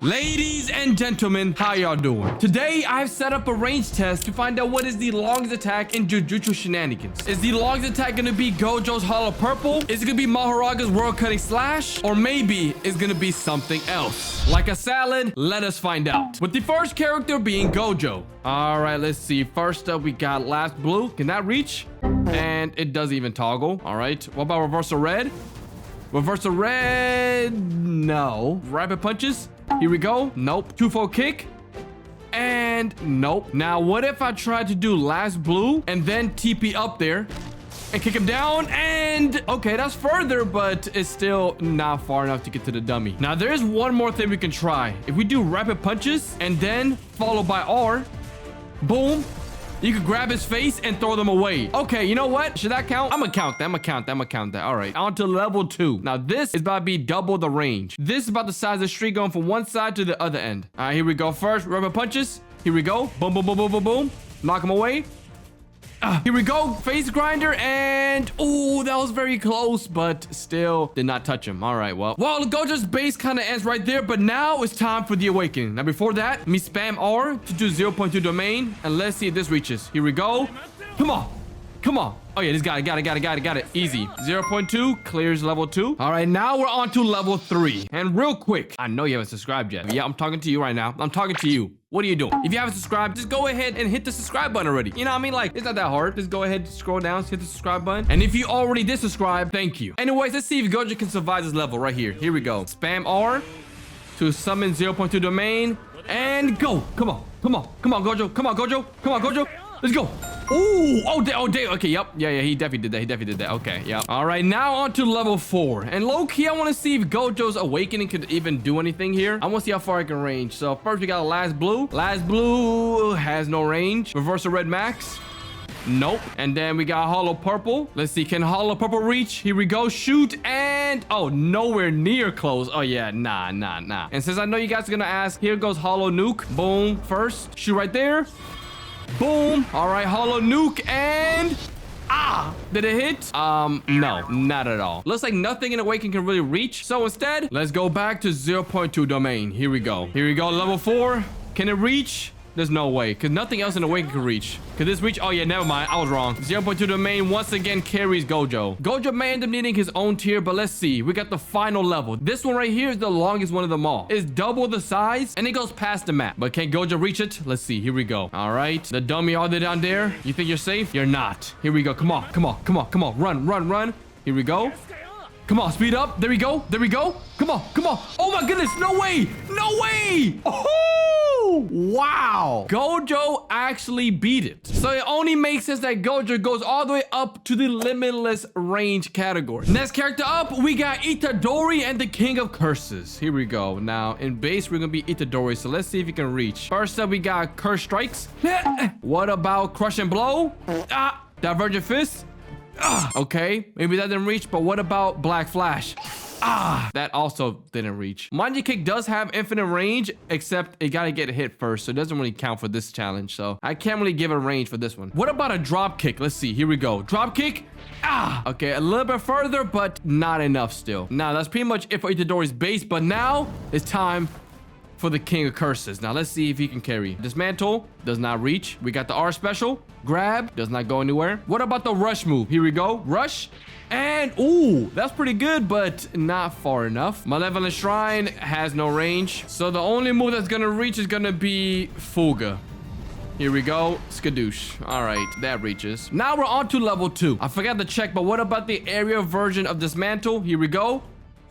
Ladies and gentlemen, how y'all doing? Today, I've set up a range test to find out what is the longest attack in Jujutsu Shenanigans. Is the longest attack gonna be Gojo's Hollow Purple? Is it gonna be Mahoraga's World Cutting Slash? Or maybe it's gonna be something else? Like a salad, let us find out. With the first character being Gojo. All right, let's see. First up, we got Last Blue. Can that reach? And it doesn't even toggle. All right, what about Reversal Red? Reversal Red, no. Rapid Punches? Here we go. Nope. Twofold kick. And nope. Now, what if I tried to do Last Blue and then TP up there and kick him down? And okay, that's further, but it's still not far enough to get to the dummy. Now, there's one more thing we can try. If we do Rapid Punches and then followed by R, boom, you could grab his face and throw them away. Okay, you know what? Should that count? I'm gonna count that. I'm gonna count that. All right, on to level 2. Now, this is about to be double the range. This is about the size of the street going from one side to the other end. All right, here we go. First, Rapid Punches. Here we go. Boom, boom, boom, boom, boom, boom. Knock him away. Here we go. Face Grinder. And oh, that was very close, but still did not touch him. All right, well, Gojo's base kind of ends right there, but now it's time for the awakening. Now, before that, me spam R to do 0.2 domain, and let's see if this reaches. Here we go. Come on. Come on. Oh, yeah, this guy got it. Easy. 0.2 clears level 2. All right, now we're on to level 3. And real quick, I know you haven't subscribed yet. Yeah, I'm talking to you right now. I'm talking to you. What are you doing? If you haven't subscribed, just go ahead and hit the subscribe button already. You know what I mean? Like, it's not that hard. Just go ahead, scroll down, hit the subscribe button. And if you already did subscribe, thank you. Anyways, let's see if Gojo can survive this level right here. Here we go. Spam R to summon 0.2 domain. And go. Come on, Gojo. Come on, Gojo. Let's go. Ooh, oh, damn. Okay, yep. Yeah, he definitely did that. Okay, yep. All right, now on to level 4. And low-key, I want to see if Gojo's awakening could even do anything here. I want to see how far I can range. So first, we got Last Blue. Last Blue has no range. Reversal Red Max. Nope. And then we got Hollow Purple. Let's see, can Hollow Purple reach? Here we go. Shoot. And oh, nowhere near close. Oh, yeah, nah. And since I know you guys are going to ask, here goes Hollow Nuke. Boom. First, shoot right there. Boom. All right, Hollow Nuke and did it hit? No, not at all. Looks like nothing in Awakening can really reach. So instead, let's go back to 0.2 domain. Here we go. Level 4. Can it reach? There's no way, because nothing else in Awakening can reach. Could this reach? Oh, yeah, never mind. I was wrong. 0.2 domain once again carries Gojo. Gojo may end up needing his own tier, but let's see. We got the final level. This one right here is the longest one of them all. It's double the size, and it goes past the map. But can Gojo reach it? Let's see. Here we go. All right. The dummy all the way down there. You think you're safe? You're not. Here we go. Come on. Run. Here we go. Come on, speed up. There we go. Come on. Oh my goodness, no way. Oh, wow. Gojo actually beat it. So it only makes sense that Gojo goes all the way up to the limitless range category. Next character up, we got Itadori and the King of Curses. Here we go. Now, in base, we're gonna be Itadori, so let's see if he can reach. First up, we got Curse Strikes. What about Crush and Blow? Divergent Fist. Okay, maybe that didn't reach, but what about Black Flash? That also didn't reach. Manji Kick does have infinite range, except it gotta get hit first, so it doesn't really count for this challenge, so I can't really give a range for this one. What about a drop kick? Let's see, here we go. Drop kick. Okay, a little bit further, but not enough still. Now, that's pretty much it for Itadori's base, but now it's time for the King of Curses. Now, let's see if he can carry. Dismantle does not reach. We got the R special. Grab does not go anywhere. What about the rush move? Here we go. Rush. And, ooh, that's pretty good, but not far enough. Malevolent Shrine has no range. So the only move that's going to reach is going to be Fuga. Here we go. Skadoosh. All right, that reaches. Now we're on to level 2. I forgot to check, but what about the area version of Dismantle? Here we go.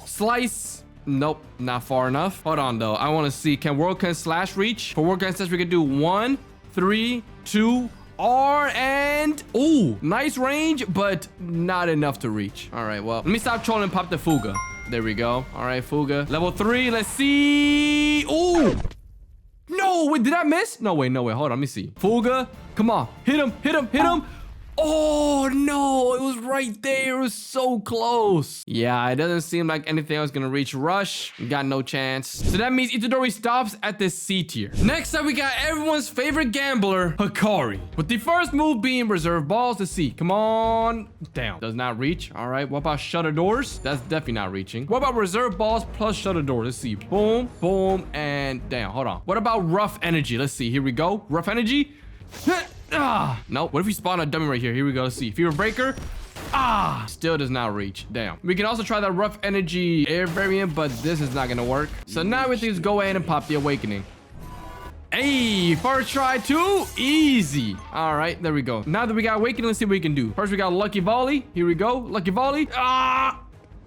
Slice. Nope, not far enough. Hold on, though. I want to see. Can World Cutting Slash reach? For World Cutting Slash, we can do 1, 3, 2, R, and... ooh, nice range, but not enough to reach. All right, well, let me stop trolling and pop the Fuga. There we go. All right, Fuga. Level 3, let's see. Ooh. No, wait, did I miss? No way. Hold on, let me see. Fuga, come on. Hit him. Oh, no. It was right there. It was so close. Yeah, it doesn't seem like anything else gonna reach Rush. Got no chance. So that means Itadori stops at this C tier. Next up, we got everyone's favorite gambler, Hikari. With the first move being reserve balls to C. Come on. Down. Does not reach. All right. What about shutter doors? That's definitely not reaching. What about reserve balls plus shutter doors? Let's see. Boom, boom, and down. Hold on. What about rough energy? Let's see. Here we go. Rough energy. No. What if we spawn a dummy right here? Here we go. Let's see. Fever breaker. Still does not reach. Damn. We can also try that rough energy air variant, but this is not gonna work. So now we just go ahead and pop the awakening. Hey, first try too easy. All right, there we go. Now that we got awakening, let's see what we can do. First, we got lucky volley. Here we go. Lucky volley.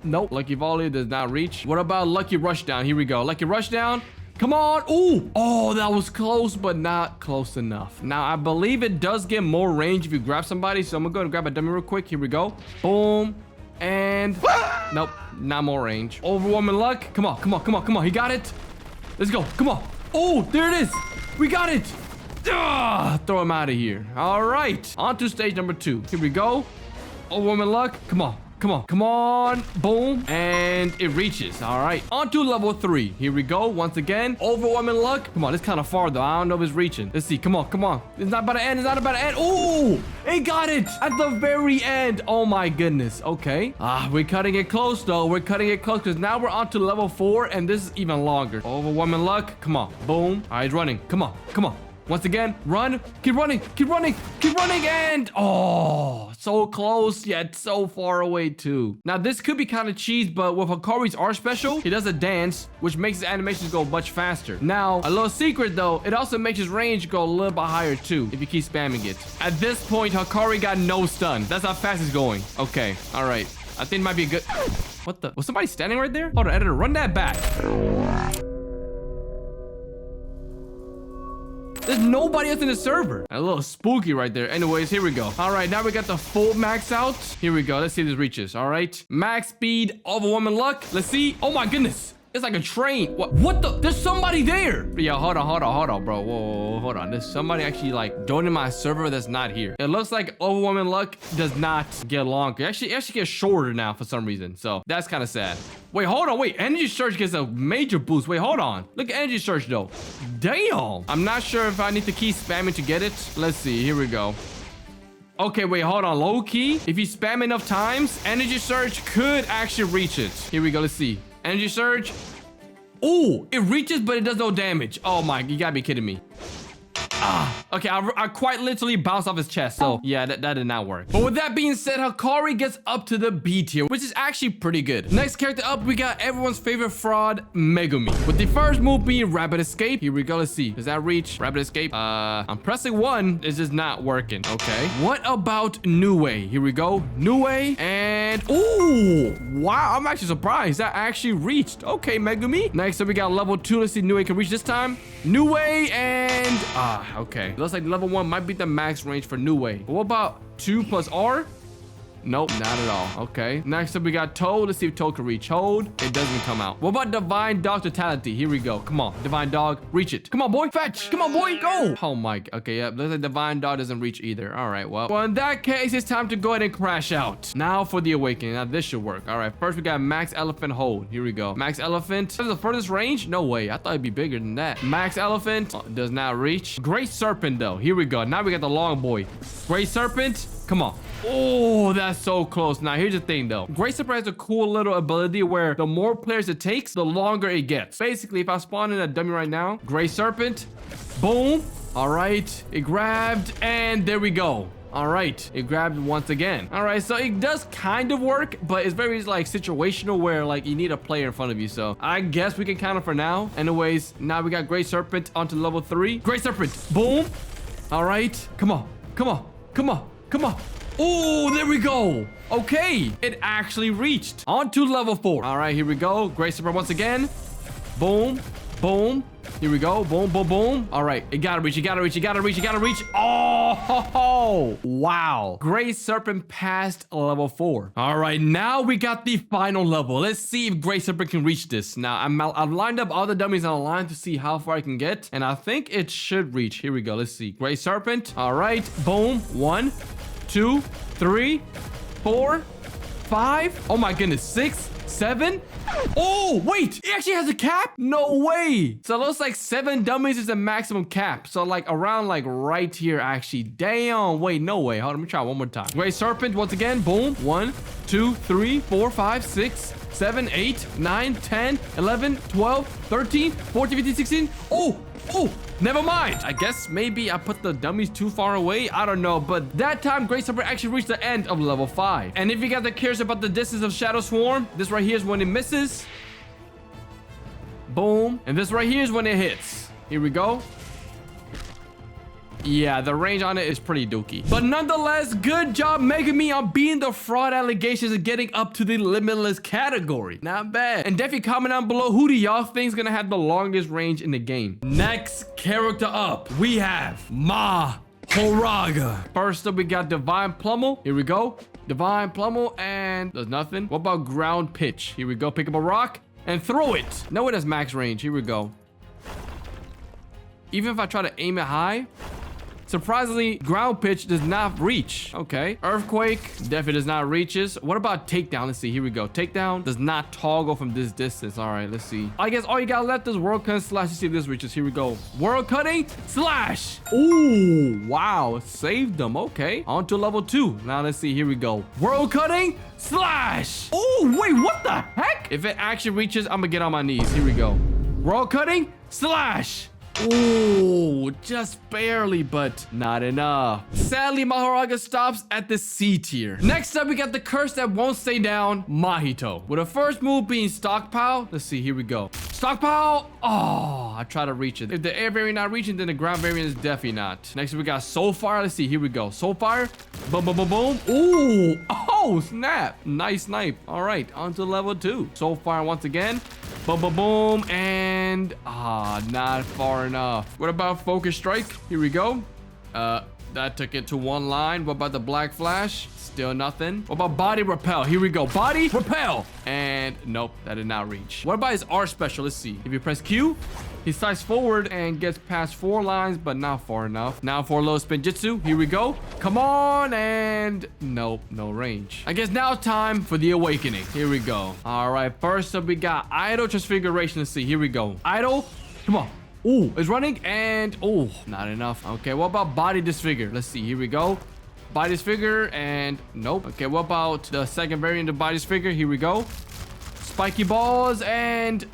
Nope. Lucky volley does not reach. What about lucky rush down? Here we go. Lucky rush down. Come on. Ooh. Oh, that was close, but not close enough. Now, I believe it does get more range if you grab somebody. So I'm going to go and grab a dummy real quick. Here we go. Boom. And nope, not more range. Overwhelming luck. Come on, come on, come on, come on. He got it. Let's go. Come on. Oh, there it is. We got it. Throw him out of here. All right. On to stage number 2. Here we go. Overwhelming luck. Come on. Come on, come on. Boom. And it reaches. All right. On to level 3. Here we go. Once again. Overwhelming luck. Come on. It's kind of far, though. I don't know if it's reaching. Let's see. Come on, come on. It's not about to end. It's not about to end. Oh, it got it at the very end. Oh, my goodness. Okay. We're cutting it close, though. We're cutting it close because now we're on to level 4, and this is even longer. Overwhelming luck. Come on. Boom. All right, it's running. Come on. Come on. Once again, run, keep running, keep running, keep running, and oh, so close, yet so far away too. Now, this could be kind of cheese, but with Hikari's art special, he does a dance, which makes his animations go much faster. Now, a little secret though, it also makes his range go a little bit higher too, if you keep spamming it. At this point, Hikari got no stun. That's how fast he's going. Okay, all right. I think it might be a good... What the? Was somebody standing right there? Hold on, editor, run that back. There's nobody else in the server. A little spooky right there. Anyways, here we go. All right, now we got the full max out. Here we go. Let's see if this reaches. All right. Max speed, overwhelming luck. Let's see. Oh my goodness. It's like a train. What the? There's somebody there. Yo, hold on, bro. Whoa, hold on. There's somebody actually like joining my server that's not here. It looks like overwhelming luck does not get longer. It actually gets shorter now for some reason. So that's kind of sad. Wait, hold on. Wait, energy surge gets a major boost. Wait, hold on. Look at energy surge though. Damn. I'm not sure if I need to keep spamming to get it. Let's see. Here we go. Okay, wait, hold on. Low key. If you spam enough times, energy surge could actually reach it. Here we go. Let's see. Energy surge. Oh, it reaches, but it does no damage. Oh my, you gotta be kidding me. Okay, I quite literally bounced off his chest. So yeah, that did not work. But with that being said, Hikari gets up to the B tier, which is actually pretty good. Next character up, we got everyone's favorite fraud, Megumi. With the first move being Rapid Escape. Here we go. Let's see. Does that reach? Rapid Escape. I'm pressing 1. It's just not working. Okay. What about Nue? Here we go. Nue and oh wow, I'm actually surprised that actually reached. Okay, Megumi. Next up, we got level 2. Let's see if Nue can reach this time. Nue and okay. Looks like level 1 might be the max range for Nue. But what about 2 plus R? Nope, not at all. Okay. Next up, we got Toad. Let's see if Toad can reach. Toad. It doesn't come out. What about Divine Dog Totality? Here we go. Come on. Divine Dog. Reach it. Come on, boy. Fetch. Come on, boy. Go. Oh, my. Okay, yeah. Looks like Divine Dog doesn't reach either. All right, well, in that case, it's time to go ahead and crash out. Now for the Awakening. Now, this should work. All right. First, we got Max Elephant Hold. Here we go. Max Elephant. This is the furthest range? No way. I thought it'd be bigger than that. Max Elephant. Does not reach. Great Serpent, though. Here we go. Now we got the Long Boy. Great Serpent. Come on. Oh, that's so close. Now, here's the thing, though. Great Serpent has a cool little ability where the more players it takes, the longer it gets. Basically, if I spawn in a dummy right now, Great Serpent, boom. All right, it grabbed, and there we go. All right, it grabbed once again. All right, so it does kind of work, but it's very like situational where like you need a player in front of you. So I guess we can count it for now. Anyways, now we got Great Serpent onto level 3. Great Serpent, boom. All right, come on, come on, come on, come on. Oh, there we go. Okay, it actually reached. On to level 4. All right, here we go. Great Serpent once again. Boom, boom. Here we go. Boom, boom, boom. All right, it gotta reach, you gotta reach, you gotta reach, you gotta reach. Oh, wow. Great Serpent passed level 4. All right, now we got the final level. Let's see if Great Serpent can reach this. Now, I've lined up all the dummies on the line to see how far I can get, and I think it should reach. Here we go. Let's see. Great Serpent. All right, boom. 1, 2, 3, 4, 5. Oh my goodness. 6, 7. Oh, wait. He actually has a cap? No way. So it looks like 7 dummies is the maximum cap. So like around like right here actually. Damn. Wait, no way. Hold on. Let me try one more time. Great Serpent once again. Boom. 1, 2, 3, 4, 5, 6, 7, 8, 9, 10, 11, 12, 13, 14, 15, 16. Oh, never mind. I guess maybe I put the dummies too far away. I don't know. But that time, Great Serpent actually reached the end of level 5. And if you guys are curious about the distance of Shadow Swarm, this right here is when it misses. Boom. And this right here is when it hits. Here we go. Yeah, the range on it is pretty dookie. But nonetheless, good job Mega Me on beating the fraud allegations and getting up to the limitless category. Not bad. And definitely comment down below, who do y'all think is gonna have the longest range in the game? Next character up, we have Mahoraga. First up, we got Divine Plummel. Here we go. Divine Plummel, and there's nothing. What about Ground Pitch? Here we go. Pick up a rock and throw it. No, it has max range. Here we go. Even if I try to aim it high, surprisingly, Ground Pitch does not reach. Okay. Earthquake definitely does not reaches. What about Takedown? Let's see. Here we go. Takedown does not toggle from this distance. All right, let's see. I guess all you got left is World Cutting Slash to see if this reaches. Here we go. World Cutting Slash. Ooh, wow. Saved them. Okay. On to level 2. Now let's see. Here we go. World Cutting Slash. Oh, wait, what the heck? If it actually reaches, I'm gonna get on my knees. Here we go. World Cutting Slash. Ooh, just barely, but not enough. Sadly, Mahoraga stops at the C tier. Next up, we got the curse that won't stay down, Mahito. With the first move being Stockpile. Let's see, here we go. Stockpile. Oh, I try to reach it. If the air variant not reaching, then the ground variant is definitely not. Next, we got Soul Fire. Let's see, here we go. Soul Fire. Boom, boom, boom, boom. Ooh, oh, snap. Nice snipe. All right, on to level 2. Soul Fire once again. Boom, boom, boom, and not far enough. What about Focus Strike? Here we go. That took it to one line. What about the Black Flash? Still nothing. What about Body Repel? Here we go. Body Repel. And nope, that did not reach. What about his R special? Let's see. If you press Q, he slides forward and gets past 4 lines, but not far enough. Now for a little spin jutsu. Here we go. Come on, and nope, no range. I guess now time for the awakening. Here we go. All right, first up we got Idle Transfiguration. Let's see. Here we go. Idle. Come on. Ooh, it's running, and oh, not enough. Okay, what about Body Disfigure? Let's see. Here we go. Body Disfigure, and nope. Okay, what about the second variant of Body Disfigure? Here we go. Spiky Balls, and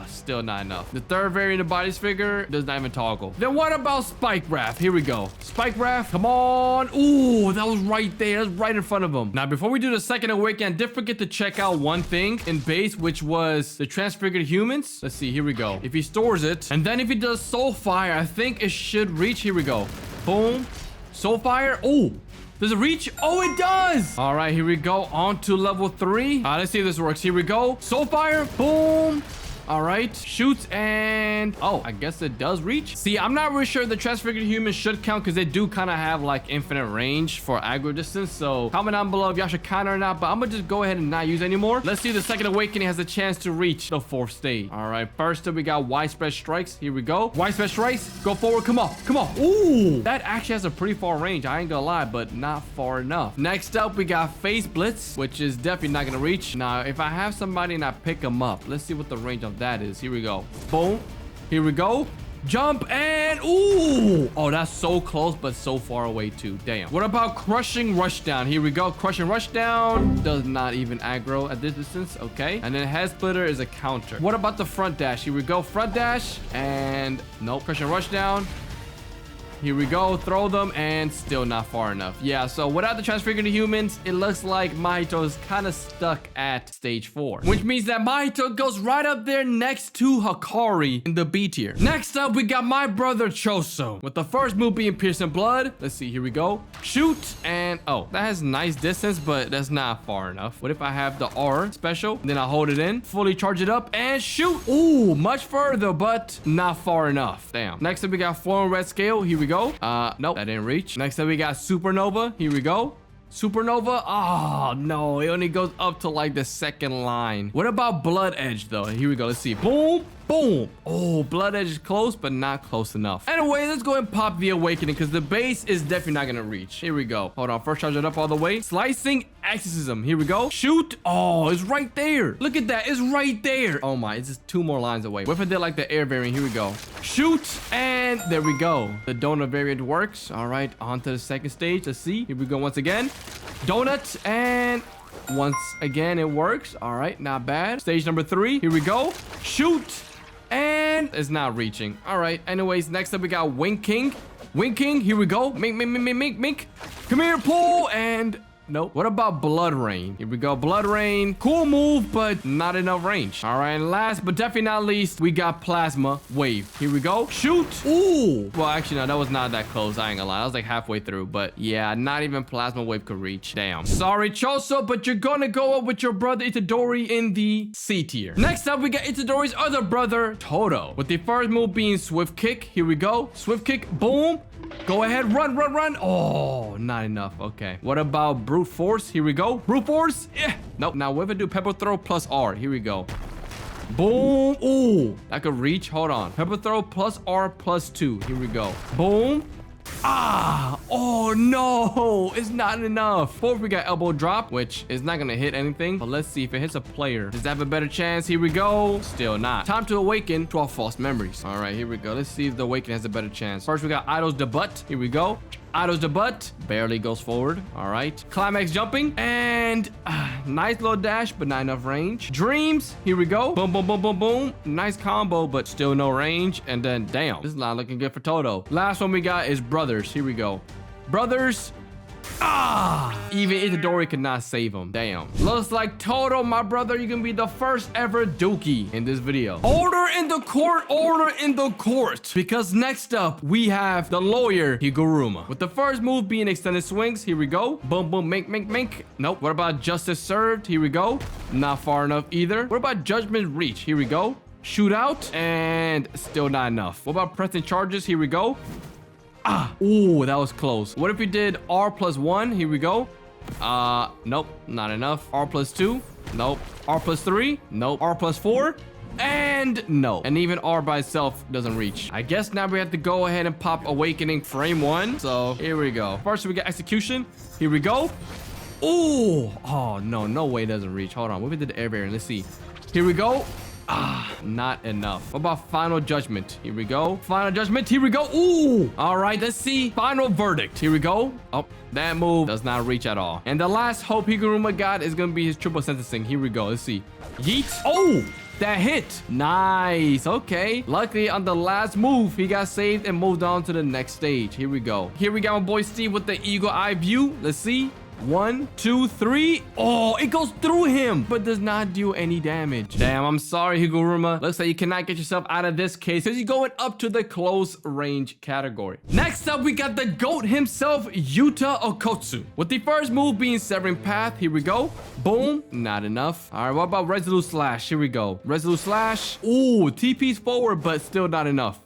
still not enough. The third variant of Body Disfigure does not even toggle. Then what about Spike Wrath? Here we go. Spike Wrath, come on. Ooh, that was right there. That's right in front of him. Now, before we do the second awakening, I did forget to check out one thing in base, which was the Transfigured Humans. Let's see. Here we go. If he stores it, and then if he does Soul Fire, I think it should reach. Here we go. Boom. Soul Fire. Oh, does it reach? Oh, it does. All right, here we go. On to level 3. Let's see if this works. Here we go. Soul Fire. Boom. All right, shoots, and oh, I guess it does reach. See, I'm not really sure the Transfigured Humans should count because they do kind of have like infinite range for aggro distance. So comment down below if y'all should count or not, but I'm gonna just go ahead and not use anymore. Let's see if the second awakening has a chance to reach the 4th stage. All right, first up we got Widespread Strikes. Here we go. Widespread Strikes, go forward. Come on, come on. Ooh, that actually has a pretty far range. I ain't gonna lie, but not far enough. Next up we got Face Blitz, which is definitely not gonna reach. Now if I have somebody and I pick them up, let's see what the range of that is. Here we go. Boom. Here we go. Jump, and ooh. Oh, that's so close, but so far away too. Damn. What about Crushing Rushdown? Here we go. Crushing Rushdown does not even aggro at this distance. Okay. And then Head Splitter is a counter. What about the Front Dash? Here we go. Front Dash, and nope. Crushing Rushdown. Here we go. Throw them, and still not far enough. Yeah, so without the Transfigured Humans, it looks like Mahito is kind of stuck at stage 4. Which means that Mahito goes right up there next to Hakari in the B tier. Next up, we got my brother Choso. With the first move being Piercing Blood. Let's see. Here we go. Shoot, and oh, that has nice distance, but that's not far enough. What if I have the R special? Then I hold it in, fully charge it up, and shoot. Ooh, much further, but not far enough. Damn. Next up, we got Flowing Red Scale. Here we go. Nope, that didn't reach. Next up we got Supernova. Here we go. Supernova. Oh no, it only goes up to like the 2nd line. What about Blood Edge though? Here we go. Let's see. Boom. Boom. Oh, Blood Edge is close, but not close enough. Anyway, let's go and pop the Awakening because the base is definitely not going to reach. Here we go. Hold on. First charge it up all the way. Slicing Exorcism. Here we go. Shoot. Oh, it's right there. Look at that. It's right there. Oh my, it's just 2 more lines away. What if I did like the air variant? Here we go. Shoot. And there we go. The donut variant works. All right. On to the second stage. Let's see. Here we go once again. Donut. And once again, it works. All right. Not bad. Stage number 3. Here we go. Shoot. And it's not reaching. All right. Anyways, next up we got Wing King. Wing King. Here we go. Mink, mink, mink, mink, mink. Come here, pull. And nope. What about Blood Rain? Here we go. Blood Rain. Cool move, but not enough range. All right. And last but definitely not least, we got Plasma Wave. Here we go. Shoot. Ooh. Well, actually, no, that was not that close. I ain't gonna lie. I was like halfway through, but yeah, not even Plasma Wave could reach. Damn. Sorry, Choso, but you're gonna go up with your brother Itadori in the C tier. Next up, we got Itadori's other brother, Toto, with the first move being Swift Kick. Here we go. Swift Kick. Boom. Go ahead, run, run, run. Oh, not enough. Okay. What about Brute Force? Here we go. Brute Force. Yeah. Nope. Now, what if I do Pepper Throw plus R? Here we go. Boom. Ooh. That could reach. Hold on. Pepper Throw plus R plus 2. Here we go. Boom. Ah, oh no, it's not enough. Fourth, we got Elbow Drop, which is not gonna hit anything, but let's see if it hits a player. Does that have a better chance? Here we go. Still not. Time to awaken 12 false memories. All right, here we go. Let's see if the awaken has a better chance. First, we got Idol's Debut. Here we go. Idol's Debut. Barely goes forward. All right. Climax jumping. And nice little dash, but not enough range. Dreams. Here we go. Boom, boom, boom, boom, boom. Nice combo, but still no range. And then, damn, this is not looking good for Toto. Last one we got is Brothers. Here we go. Brothers. Ah! Even Itadori could not save him. Damn. Looks like Toto, my brother, you can be the first ever Dookie in this video. Order in the court. Order in the court. Because next up, we have the lawyer, Higuruma. With the first move being extended swings. Here we go. Boom, boom, mink, mink, mink. Nope. What about Justice Served? Here we go. Not far enough either. What about Judgment Reach? Here we go. Shootout. And still not enough. What about Pressing Charges? Here we go. Ah, ooh, that was close. What if we did R plus 1? Here we go. Nope, not enough. R plus 2? Nope. R plus 3? Nope. R plus 4? And no. And even R by itself doesn't reach. I guess now we have to go ahead and pop Awakening frame 1. So here we go. First, we got Execution. Here we go. Ooh. Oh, no. No way it doesn't reach. Hold on. What if we did the air barrier? Let's see. Here we go. Ah, not enough. What about Final Judgment? Here we go. Final Judgment. Here we go. Ooh. All right, let's see. Final Verdict. Here we go. Oh, that move does not reach at all. And the last hope Higuruma got is going to be his triple sentencing. Here we go. Let's see. Yeet. Oh, that hit. Nice. Okay. Luckily, on the last move, he got saved and moved on to the next stage. Here we go. Here we got my boy Steve with the Eagle Eye view. Let's see. 1, 2, 3. Oh, it goes through him, but does not do any damage. Damn, I'm sorry, Higuruma. Looks like you cannot get yourself out of this case because you're going up to the close range category. Next up, we got the GOAT himself, Yuta Okotsu. With the first move being Severing Path. Here we go. Boom. Not enough. All right, what about Resolute Slash? Here we go. Resolute Slash. Ooh, TP's forward, but still not enough.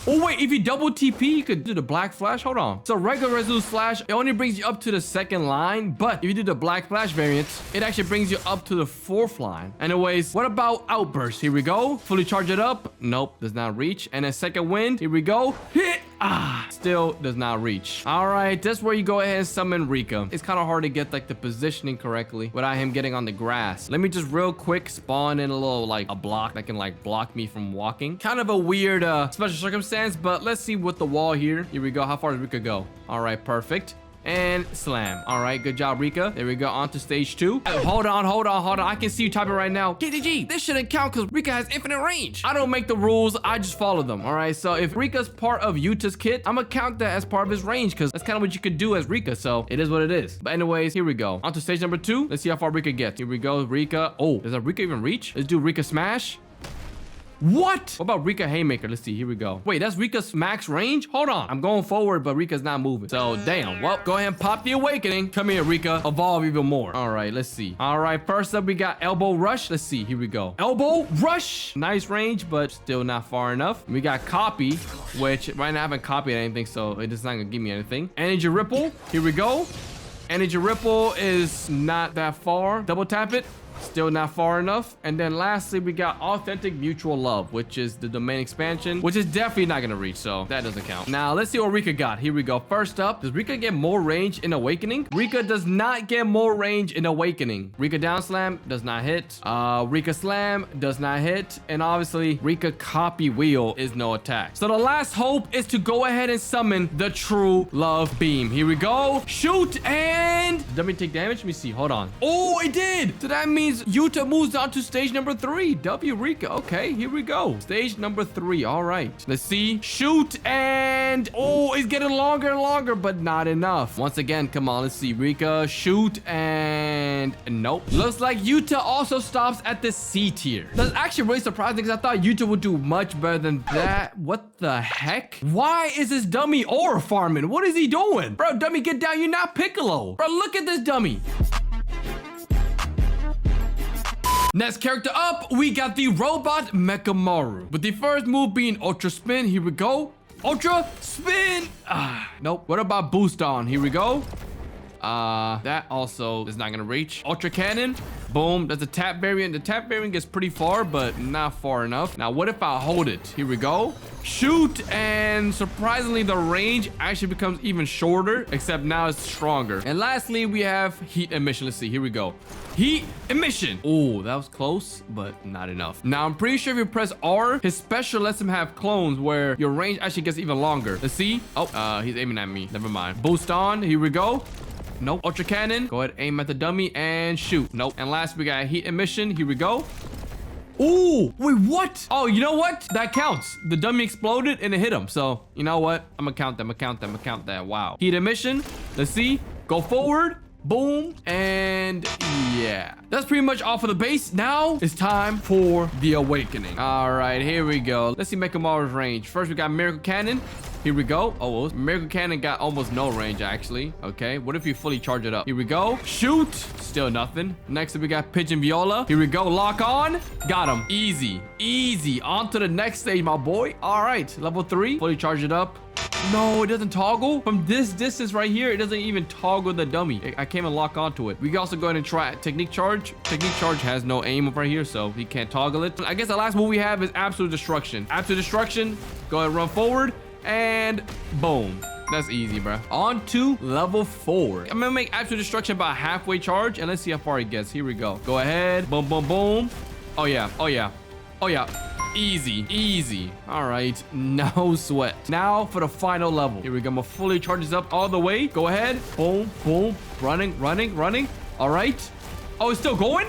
Oh, wait, if you double TP, you could do the Black Flash. Hold on. So regular Resolute Slash, it only brings you up to the 2nd line. But if you do the Black Flash variant, it actually brings you up to the 4th line. Anyways, what about Outburst? Here we go. Fully charge it up. Nope, does not reach. And a Second Wind. Here we go. Hit. Ah, still does not reach. All right, that's where you go ahead and summon Rika. It's kind of hard to get like the positioning correctly without him getting on the grass. Let me just real quick spawn in a little like a block that can like block me from walking. Kind of a weird special circumstance, but let's see with the wall here. Here we go. How far does Rika go? All right, perfect. And slam. All right, good job, Rika. There we go. On to stage 2. Hold on. I can see you typing right now. KDG, this shouldn't count because Rika has infinite range. I don't make the rules. I just follow them. All right, so if Rika's part of Yuta's kit, I'm gonna count that as part of his range because that's kind of what you could do as Rika. So it is what it is. But anyways, here we go. On to stage number 2. Let's see how far Rika gets. Here we go, Rika. Oh, does that Rika even reach? Let's do Rika Smash. What? What about Rika Haymaker? Let's see. Here we go. Wait, that's Rika's max range? Hold on. I'm going forward, but Rika's not moving. So, damn. Well, go ahead and pop the Awakening. Come here, Rika. Evolve even more. All right, let's see. All right, first up, we got Elbow Rush. Let's see. Here we go. Elbow Rush. Nice range, but still not far enough. We got Copy, which right now I haven't copied anything, so it's not going to give me anything. Energy Ripple. Here we go. Energy Ripple is not that far. Double tap it. Still not far enough. And then lastly, we got Authentic Mutual Love, which is the domain expansion, which is definitely not gonna reach, so that doesn't count. Now, let's see what Rika got. Here we go. First up, does Rika get more range in Awakening? Rika does not get more range in Awakening. Rika Down Slam does not hit. Rika Slam does not hit. And obviously, Rika Copy Wheel is no attack. So the last hope is to go ahead and summon the True Love Beam. Here we go. Shoot, and let me take damage. Let me see. Hold on. Oh, it did. So that means Yuta moves on to stage number 3. W Rika. Okay, here we go. Stage number 3. All right. Let's see. Shoot, and oh, it's getting longer and longer, but not enough. Once again, come on. Let's see. Rika, shoot, and nope. Looks like Yuta also stops at the C tier. That's actually really surprising because I thought Yuta would do much better than that. What the heck? Why is this dummy aura farming? What is he doing? Bro, dummy, get down. You're not Piccolo. Bro, look at this dummy. Next character up, we got the robot Mechamaru. With the first move being Ultra Spin. Here we go. Ultra Spin. Nope. What about Boost On? Here we go. That also is not gonna reach. Ultra Cannon. Boom. That's a tap variant. The tap variant gets pretty far, but not far enough. Now, what if I hold it? Here we go. Shoot, and surprisingly, the range actually becomes even shorter, except now it's stronger. And lastly, we have Heat Emission. Let's see. Here we go. Heat Emission. Oh, that was close, but not enough. Now, I'm pretty sure if you press R, his special lets him have clones where your range actually gets even longer. Let's see. Oh, he's aiming at me. Never mind. Boost On. Here we go. Nope. Ultra Cannon. Go ahead, aim at the dummy and shoot. Nope. And last, we got Heat Emission. Here we go. Ooh, wait, what? Oh, you know what? That counts. The dummy exploded and it hit him. So, you know what? I'm gonna count them. I'm gonna count that. Wow. Heat Emission. Let's see. Go forward. Boom. And yeah, that's pretty much all for the base. Now it's time for the Awakening. All right, here we go. Let's see Mechamaru's range. First, we got Miracle Cannon. Here we go. Oh, Miracle Cannon got almost no range, actually. Okay, what if you fully charge it up? Here we go. Shoot. Still nothing. Next, we got Pigeon Viola. Here we go. Lock on. Got him. Easy. Easy. On to the next stage, my boy. All right, level 3. Fully charge it up. No, it doesn't toggle. From this distance right here, it doesn't even toggle the dummy. I can't even lock onto it. We can also go ahead and try Technique Charge. Technique Charge has no aim over here, so he can't toggle it. I guess the last move we have is Absolute Destruction. Absolute Destruction. Go ahead and run forward. And boom. That's easy, bro. On to level 4. I'm gonna make Absolute Destruction about halfway charge, and let's see how far he gets. Here we go. Go ahead. Boom, boom, boom. Oh, yeah. Oh, yeah. Oh, yeah. Easy. Easy. All right. No sweat. Now for the final level. Here we go. I'm gonna fully charge this up all the way. Go ahead. Boom, boom. Running, running, running. All right. Oh, it's still going?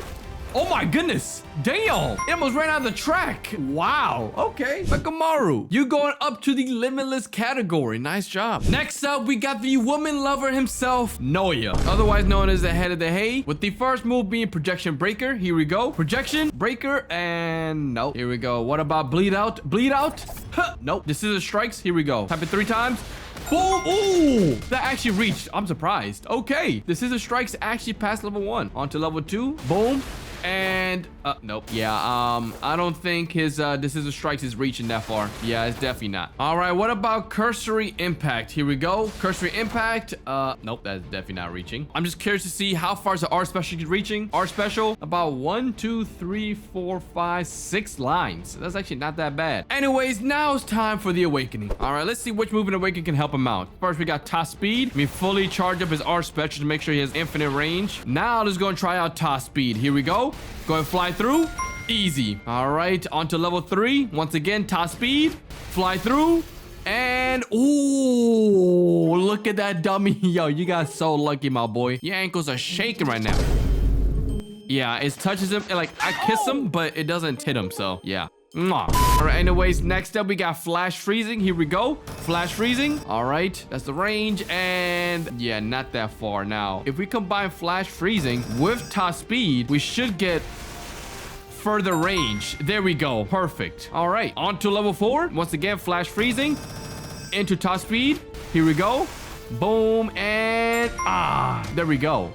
Oh my goodness. Damn. It almost ran out of the track. Wow. Okay. Mechamaru, you going up to the limitless category. Nice job. Next up, we got the woman lover himself, Noya, otherwise known as the head of the hay, with the first move being Projection Breaker. Here we go. Projection Breaker, and nope. Here we go. What about Bleed Out? Bleed Out? Huh. Nope. This is a strikes. Here we go. Tap it 3 times. Boom. Ooh, that actually reached. I'm surprised. Okay. This is a strikes actually past level 1. On to level 2. Boom. And nope. Yeah, I don't think his Decision Strikes is reaching that far. Yeah, it's definitely not. All right, what about Cursory Impact? Here we go. Cursory Impact. Nope, that's definitely not reaching. I'm just curious to see how far is the R special reaching. R special about 1, 2, 3, 4, 5, 6 lines. That's actually not that bad. Anyways, now it's time for the Awakening. All right, let's see which move in Awakening can help him out. First, we got Top Speed. We fully charge up his R special to make sure he has infinite range. Now let's go and try out Top Speed. Here we go. Go ahead, fly through. Easy. All right, on to level 3. Once again, Top Speed. Fly through. And, ooh, look at that dummy. Yo, you got so lucky, my boy. Your ankles are shaking right now. Yeah, it touches him. Like, I kiss him, but it doesn't hit him, so, yeah. Mwah. All right, anyways, next up, we got Flash Freezing. Here we go. Flash Freezing. All right, that's the range. And yeah, not that far. Now, if we combine Flash Freezing with Top Speed, we should get further range. There we go. Perfect. All right, on to level 4. Once again, Flash Freezing into Top Speed. Here we go. Boom. And there we go.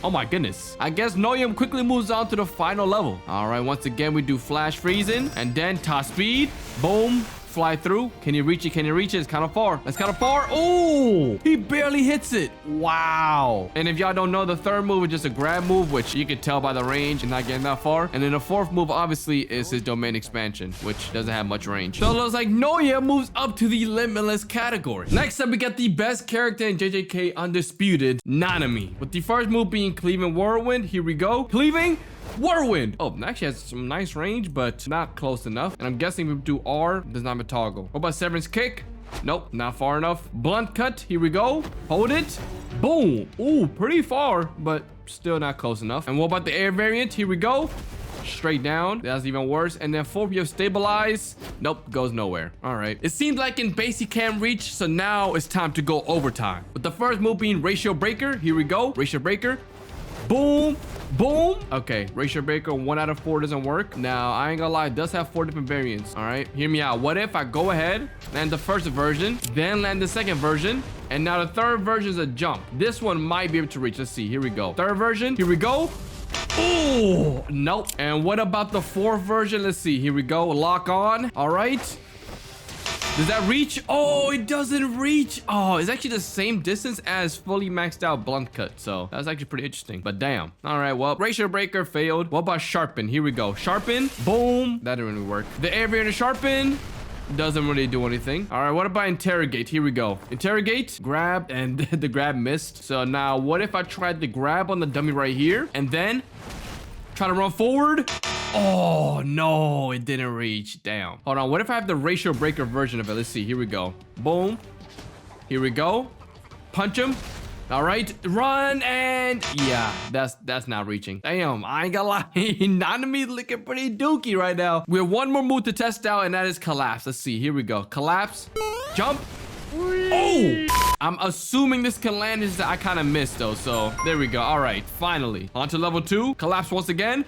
Oh my goodness. I guess Noyum quickly moves on to the final level. All right, once again, we do Flash Freezing and then Top Speed. Boom. fly through. Can he reach it? Can he reach it? It's kind of far. That's kind of far. Oh, he barely hits it. Wow. And if y'all don't know, the third move is just a grab move, which you can tell by the range and not getting that far. And then the fourth move, obviously, is his domain expansion, which doesn't have much range. So it looks like Noya moves up to the limitless category. Next up, we got the best character in JJK Undisputed, Nanami. With the first move being Cleaving Whirlwind. Here we go. Cleaving Whirlwind. Oh, actually has some nice range, but not close enough. And I'm guessing if we do R, does not have a toggle. What about Severance Kick? Nope, not far enough. Blunt Cut. Here we go. Hold it. Boom. Ooh, pretty far, but still not close enough. And what about the air variant? Here we go. Straight down. That's even worse. And then 4 we have Stabilize. Nope, goes nowhere. All right. It seems like in base he can't reach, so now it's time to go overtime. With the first move being Ratio Breaker. Here we go. Ratio Breaker. Boom. Boom. Okay, Ratio Breaker 1 out of 4 doesn't work. Now, I ain't gonna lie, it does have 4 different variants. All right, hear me out. What if I go ahead, land the first version, then land the second version, and now the third version is a jump. This one might be able to reach. Let's see. Here we go. Third version. Here we go. Oh, nope. And what about the fourth version? Let's see. Here we go. Lock on. All right. Does that reach? Oh, it doesn't reach. Oh, it's actually the same distance as fully maxed out Blunt Cut. So that's actually pretty interesting. But damn. All right, well, Ratio Breaker failed. What about Sharpen? Here we go. Sharpen. Boom. That didn't really work. The air variant Sharpen doesn't really do anything. All right, what about Interrogate? Here we go. Interrogate. Grab. And the grab missed. So now what if I tried the grab on the dummy right here and then try to run forward? Oh, no, it didn't reach. Damn. Hold on. What if I have the Ratio Breaker version of it? Let's see. Here we go. Boom. Here we go. Punch him. All right. Run. And yeah, that's not reaching. Damn. I ain't gonna lie. Nanami's looking pretty dookie right now. We have one more move to test out, and that is Collapse. Let's see. Here we go. Collapse. Jump. Oh, I'm assuming this can land. I kind of missed though. So there we go. All right. Finally. On to level 2. Collapse once again.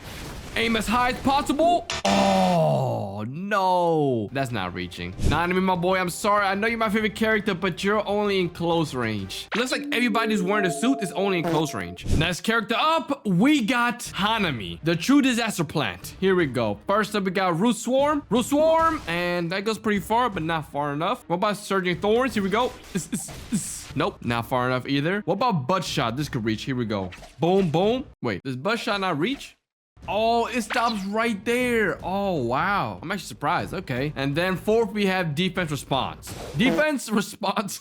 Aim as high as possible. Oh, no. That's not reaching. Nanami, my boy, I'm sorry. I know you're my favorite character, but you're only in close range. Looks like everybody who's wearing a suit is only in close range. Next character up, we got Hanami, the true disaster plant. Here we go. First up, we got Root Swarm. Root Swarm. And that goes pretty far, but not far enough. What about Surging Thorns? Here we go. Nope, not far enough either. What about Butt Shot? This could reach. Here we go. Boom, boom. Wait, does Butt Shot not reach? Oh, it stops right there. Oh, wow. I'm actually surprised. Okay. And then fourth, we have Defense Response. Defense Response.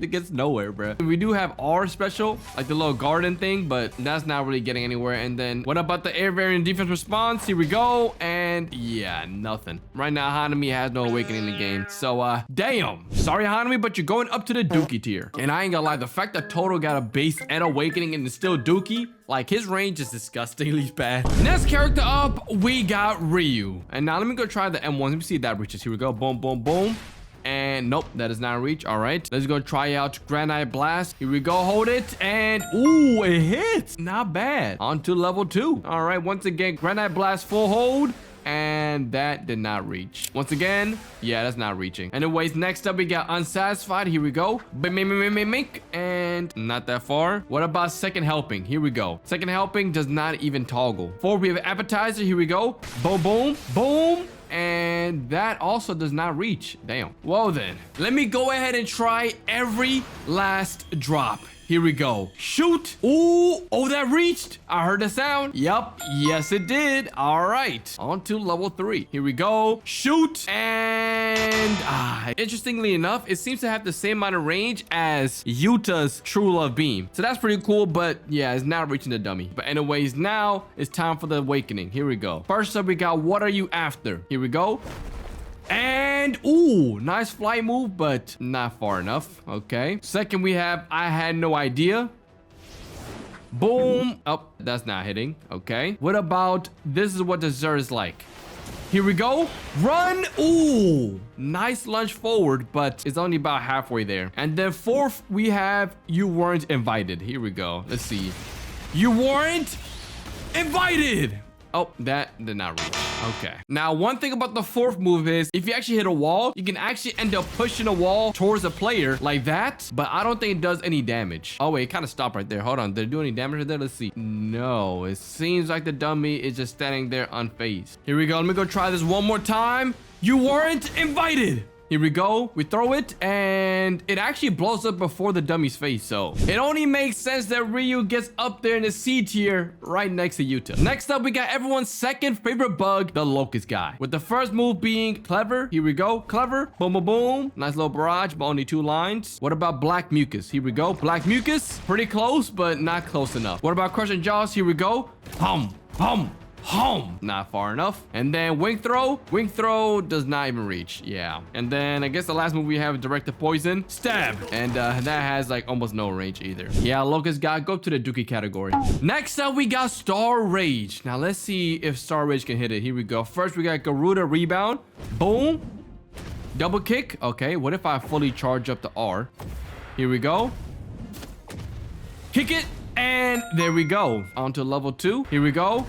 It gets nowhere, bro. We do have R special, like the little garden thing, but that's not really getting anywhere. And then what about the air variant Defense Response? Here we go. And yeah, nothing. Right now, Hanami has no awakening in the game. So, damn. Sorry, Hanami, but you're going up to the Dookie tier. And I ain't gonna lie, the fact that Toto got a base and awakening and is still Dookie, like his range is disgustingly bad. Next character up, we got Ryu. And now let me go try the M1. Let me see if that reaches. Here we go. Boom, boom, boom. And nope, that does not reach. All right, let's go try out Granite Blast. Here we go. Hold it. And ooh, it hits. Not bad. On to level 2. All right, once again, Granite Blast full hold. And that did not reach. Once again, yeah, that's not reaching. Anyways, next up, we got Unsatisfied. Here we go. And not that far. What about Second Helping? Here we go. Second Helping does not even toggle. 4, we have Appetizer. Here we go. Boom, boom, boom. And that also does not reach. Damn. Well then, let me go ahead and try every last drop. Here we go. Shoot. Ooh. Oh, that reached. I heard the sound. Yup. Yes, it did. All right. On to level 3. Here we go. Shoot. And interestingly enough, it seems to have the same amount of range as Yuta's True Love Beam. So that's pretty cool, but yeah, it's not reaching the dummy. But anyways, now it's time for the awakening. Here we go. First up, we got What Are You After? Here we go. And ooh, nice flight move, but not far enough. Okay. Second, we have I Had No Idea. Boom. Oh, that's not hitting. Okay. What about This Is What Dessert Is Like? Here we go. Run. Ooh, nice lunge forward, but it's only about halfway there. And then fourth, we have You Weren't Invited. Here we go. Let's see. You weren't invited. Oh, that did not reach. Okay. Now, one thing about the fourth move is if you actually hit a wall, you can actually end up pushing a wall towards a player like that, but I don't think it does any damage. Oh, wait, it kind of stopped right there. Hold on. Did it do any damage right there? Let's see. No, it seems like the dummy is just standing there unfazed. Here we go. Let me go try this one more time. You weren't invited. Here we go. We throw it, and it actually blows up before the dummy's face. So it only makes sense that Ryu gets up there in the C tier right next to Yuta. Next up, we got everyone's second favorite bug, the Locust guy. With the first move being clever. Here we go. Clever. Boom, boom, boom. Nice little barrage, but only 2 lines. What about black mucus? Here we go. Black mucus. Pretty close, but not close enough. What about crushing jaws? Here we go. Hum, hum. Home. Not far enough. And then wing throw. Wing throw does not even reach. Yeah. And then I guess the last move we have is directed poison. Stab. And that has like almost no range either. Yeah, Locust guy, go to the Dookie category. Next up, we got Star Rage. Now let's see if Star Rage can hit it. Here we go. First, we got Garuda rebound. Boom. Double kick. Okay, what if I fully charge up the R? Here we go. Kick it. And there we go. On to level 2. Here we go.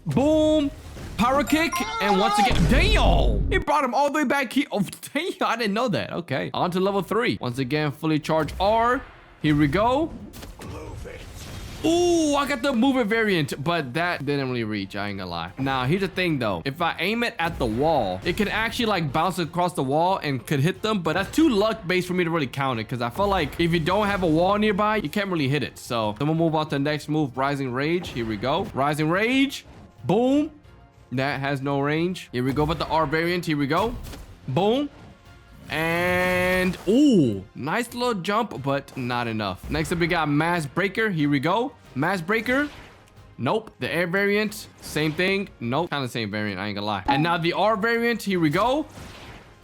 Boom. Power kick. And once again, damn. He brought him all the way back here. Oh, damn. I didn't know that. Okay. On to level 3. Once again, fully charged R. Here we go. Ooh, I got the move it variant, but that didn't really reach. I ain't gonna lie. Now, here's the thing though. If I aim it at the wall, it can actually like bounce across the wall and could hit them, but that's too luck based for me to really count it because I feel like if you don't have a wall nearby, you can't really hit it. So then we'll move on to the next move, Rising Rage. Here we go. Rising Rage. Boom. That has no range. Here we go with the R variant. Here we go. Boom. And ooh, nice little jump, but not enough. Next up, we got Mass Breaker. Here we go. Mass Breaker. Nope. The air variant, same thing. Nope. Kind of same variant, I ain't gonna lie. And now the R variant. Here we go.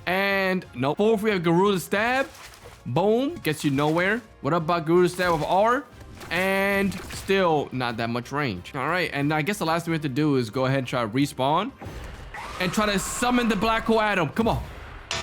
And nope. Fourth, we have Garuda Stab. Boom. Gets you nowhere. What about Garuda Stab with R? And still not that much range. All right, and I guess the last thing we have to do is go ahead and try to respawn and try to summon the black hole at him. Come on.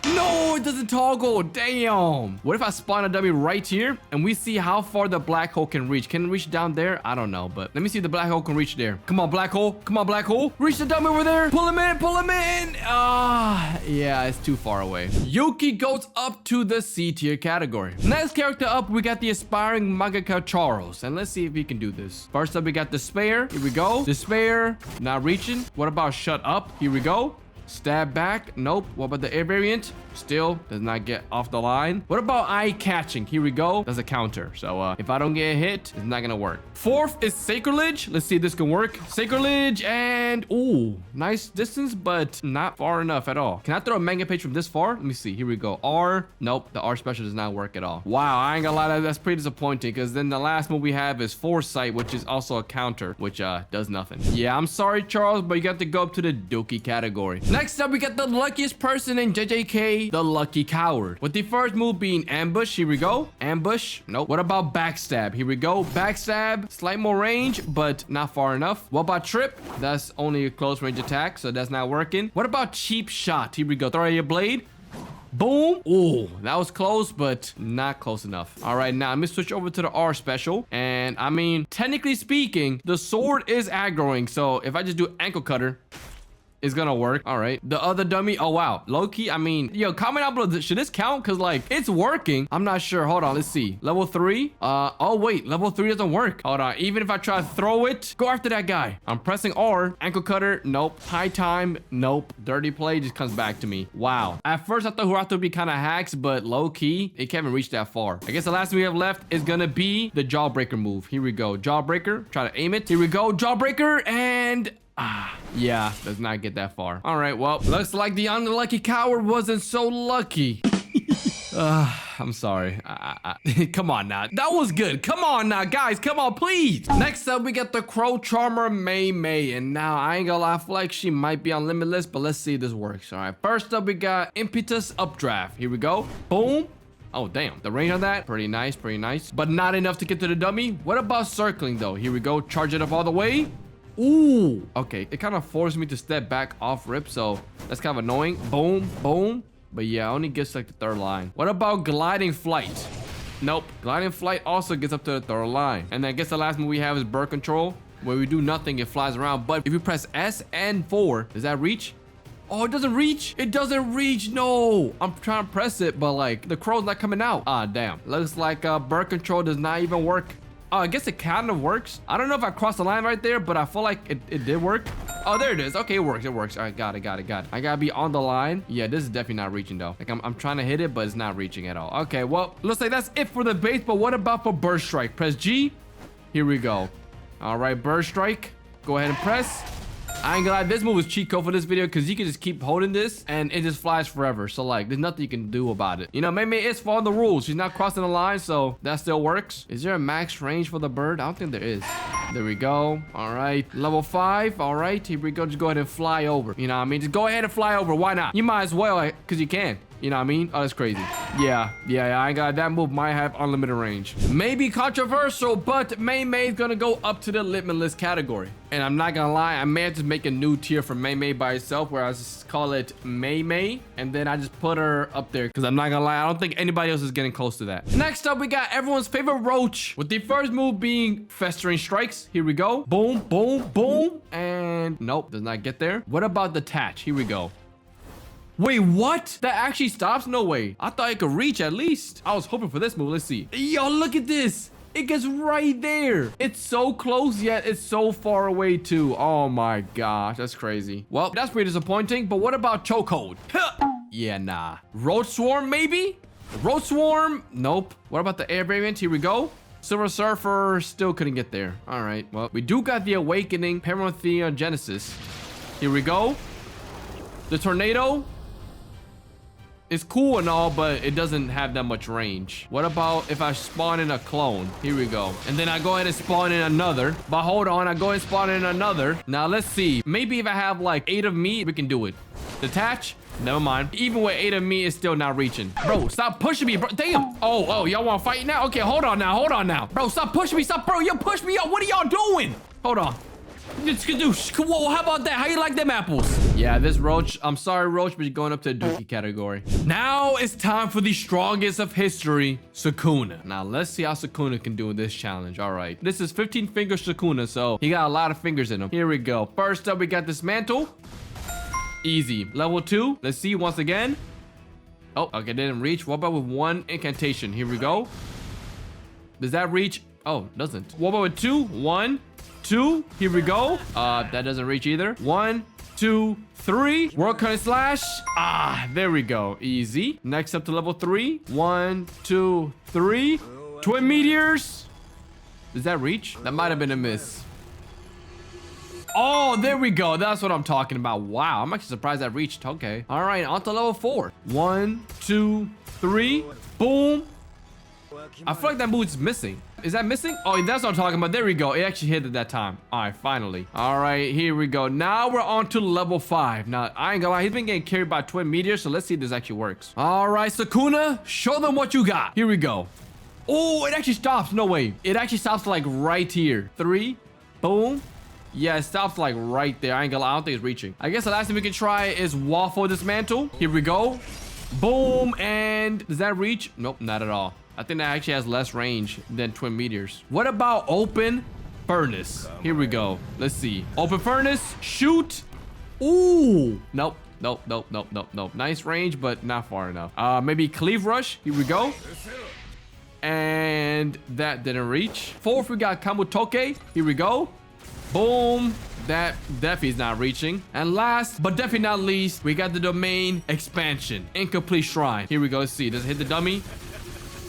No, it doesn't toggle. Damn. What if I spawn a dummy right here and we see how far the black hole can reach? Can it reach down there? I don't know, but let me see if the black hole can reach there. Come on, black hole. Come on, black hole. Reach the dummy over there. Pull him in. Pull him in. Yeah, it's too far away. Yuki goes up to the C tier category. Next character up, we got the aspiring mangaka Charles. And let's see if he can do this. First up, we got Despair. Here we go. Despair. Not reaching. What about Shut Up? Here we go. Stab back. Nope. What about the air variant? Still does not get off the line. What about eye catching? Here we go. That's a counter. So if I don't get hit, it's not gonna work. Fourth is sacrilege. Let's see if this can work. Sacrilege and ooh, nice distance, but not far enough at all. Can I throw a manga page from this far? Let me see. Here we go. R. Nope. The R special does not work at all. Wow. I ain't gonna lie. That's pretty disappointing because then the last move we have is foresight, which is also a counter, which does nothing. Yeah, I'm sorry, Charles, but you got to go up to the Dookie category. Next up, we got the luckiest person in JJK, the Lucky Coward. With the first move being ambush. Here we go. Ambush. Nope. What about backstab? Here we go. Backstab. Slight more range, but not far enough. What about trip? That's only a close range attack, so that's not working. What about cheap shot? Here we go. Throw your blade. Boom. Ooh, that was close, but not close enough. All right, now let me switch over to the R special. And I mean, technically speaking, the sword is aggroing. So if I just do ankle cutter, it's gonna work. All right, the other dummy. Oh wow, low-key. I mean, yo, comment down below, should this count? Because like it's working. I'm not sure. Hold on, let's see. Level 3. Oh wait, level 3 doesn't work. Hold on, even if I try to throw it, go after that guy. I'm pressing R. Ankle cutter. Nope. High time. Nope. Dirty play just comes back to me. Wow. At first I thought Hurato would be kind of hacks, but low-key it can't even reach that far. I guess the last thing we have left is gonna be the jawbreaker move. Here we go. Jawbreaker. Try to aim it. Here we go. Jawbreaker. And yeah, does not get that far. All right, well, looks like the unlucky coward wasn't so lucky. I'm sorry. Come on now. That was good. Come on now, guys. Come on, please. Next up, we got the Crow Charmer May May. And now, I ain't gonna lie, I feel like she might be on Limitless, but let's see if this works. All right, first up, we got Impetus Updraft. Here we go. Boom. Oh, damn. The range on that, pretty nice, but not enough to get to the dummy. What about circling, though? Here we go. Charge it up all the way. Ooh, okay. It kind of forced me to step back off rip, so that's kind of annoying. Boom, boom. But yeah, only gets like the third line. What about gliding flight? Nope. Gliding flight also gets up to the third line. And I guess the last move we have is bird control, where we do nothing, it flies around. But if you press S and 4, does that reach? Oh, it doesn't reach. It doesn't reach. No. I'm trying to press it, but like the crow's not coming out. Ah, damn. Looks like bird control does not even work. Oh, I guess it kind of works. I don't know if I crossed the line right there, but I feel like it did work. Oh, there it is. Okay, it works. It works. All right, got it. I gotta be on the line. Yeah, this is definitely not reaching though. Like I'm trying to hit it, but it's not reaching at all. Okay, well, looks like that's it for the base. But what about for Bird Strike? Press G. Here we go. All right, Bird Strike. Go ahead and press. I ain't gonna lie, this move is cheat code for this video because you can just keep holding this and it just flies forever. So like, there's nothing you can do about it. You know, Mei is following the rules. She's not crossing the line, so that still works. Is there a max range for the bird? I don't think there is. There we go. All right, level 5. All right, here we go. Just go ahead and fly over. You know what I mean? Just go ahead and fly over. Why not? You might as well, because you can. You know what I mean? Oh, that's crazy. Yeah. I ain't got that move. Might have unlimited range. Maybe controversial, but Mei's gonna go up to the limitless category. And I'm not gonna lie, I may have to make a new tier for Mei by herself, where I just call it Mei, and then I just put her up there. Because I'm not gonna lie, I don't think anybody else is getting close to that. Next up, we got everyone's favorite roach, with the first move being Festering Strikes. Here we go. Boom, boom, boom. And nope, does not get there. What about the Tatch? Here we go. Wait, what? That actually stops? No way. I thought it could reach at least. I was hoping for this move. Let's see. Yo, look at this. It gets right there. It's so close, yet it's so far away too. Oh my gosh, that's crazy. Well, that's pretty disappointing, but what about Chokehold? Yeah, nah. Roach Swarm, maybe? Roach Swarm? Nope. What about the air variant? Here we go. Silver Surfer still couldn't get there. All right, well, we do got the Awakening Paramotheon Genesis. Here we go. The Tornado. It's cool and all, but it doesn't have that much range. What about if I spawn in a clone? Here we go. And then I go ahead and spawn in another. But hold on, I go and spawn in another. Now let's see. Maybe if I have like 8 of me, we can do it. Detach? Never mind. Even with 8 of me, it's still not reaching. Bro, stop pushing me, bro. Damn. Oh, y'all want to fight now? Okay, hold on now. Bro, stop pushing me. Stop, bro. You push me up. What are y'all doing? Hold on. Whoa, how about that? How you like them apples? Yeah, this Roach, I'm sorry, Roach, but you're going up to the Dookie category. Now it's time for the strongest of history, Sukuna. Now, let's see how Sukuna can do in this challenge. All right. This is 15 finger Sukuna, so he got a lot of fingers in him. Here we go. First up, we got this mantle. Easy. Level 2. Let's see once again. Oh, okay, didn't reach. What about with 1 incantation? Here we go. Does that reach? Oh, it doesn't. What about with 2? 1, 2. Here we go. That doesn't reach either. 1, 2, 3. World Current Slash. There we go. Easy. Next up to level 3. 1, 2, 3. Twin Meteors. Does that reach? That might have been a miss. Oh, there we go. That's what I'm talking about. Wow, I'm actually surprised that reached. Okay. All right, on to level 4. 1, 2, 3. Boom. I feel like that move's missing. Is that missing? Oh, that's what I'm talking about. There we go. It actually hit at that time. All right, finally. All right, here we go. Now we're on to level 5. Now, I ain't gonna lie. He's been getting carried by Twin Meteors, so let's see if this actually works. All right, Sukuna, show them what you got. Here we go. Oh, it actually stops. No way. It actually stops like right here. 3. Boom. Yeah, it stops like right there. I ain't gonna lie. I don't think it's reaching. I guess the last thing we can try is Waffle Dismantle. Here we go. Boom. And does that reach? Nope, not at all. I think that actually has less range than Twin Meteors. What about Open Furnace? Here we go. Let's see. Open Furnace. Shoot. Ooh. Nope. Nope. Nice range, but not far enough. Maybe Cleave Rush. Here we go. And that didn't reach. 4th, we got Kamutoke. Here we go. Boom. That definitely is not reaching. And last, but definitely not least, we got the Domain Expansion. Incomplete Shrine. Here we go. Let's see. Does it hit the dummy?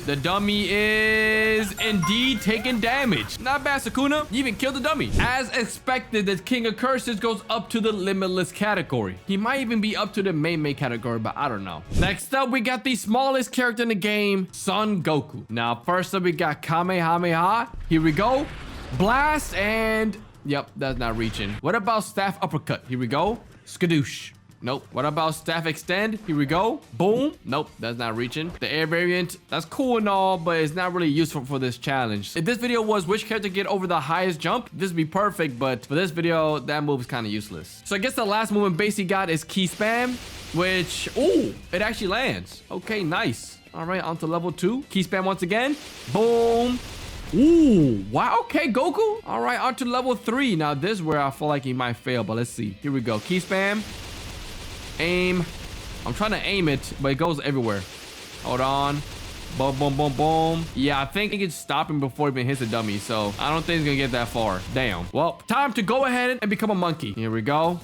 The dummy is indeed taking damage. Not bad, Sukuna. You even killed the dummy. As expected, the King of Curses goes up to the Limitless category. He might even be up to the Mei category, but I don't know. Next up, we got the smallest character in the game, Son Goku. Now, first up, we got Kamehameha. Here we go. Blast and... Yep, that's not reaching. What about Staff Uppercut? Here we go. Skadoosh. Nope. What about Staff Extend? Here we go. Boom. Nope, that's not reaching. The air variant, that's cool and all, but it's not really useful for this challenge. If this video was which character get over the highest jump, this would be perfect, but for this video, that move is kind of useless. So I guess the last move in base he got is Key Spam, which, ooh, it actually lands. Okay, nice. All right, on to level 2. Key Spam once again. Boom. Ooh, wow, okay, Goku. All right, on to level 3. Now, this is where I feel like he might fail, but let's see. Here we go. Key Spam. Aim. I'm trying to aim it, but it goes everywhere. Hold on. Boom, boom, boom, boom. Yeah, I think it can stop him before he even hits the dummy. So I don't think he's gonna get that far. Damn. Well, time to go ahead and become a monkey. Here we go.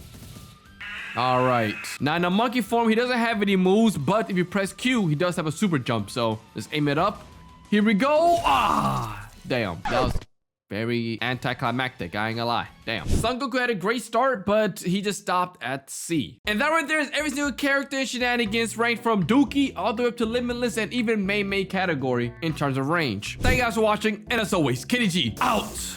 All right. Now in the monkey form, he doesn't have any moves, but if you press Q, he does have a super jump. So let's aim it up. Here we go. Ah, damn. That was very anticlimactic, I ain't gonna lie. Damn. Son Goku had a great start, but he just stopped at C. And that right there is every single character in Shenanigans, ranked from Dookie all the way up to Limitless and even Mei category in terms of range. Thank you guys for watching, and as always, Kenny G out.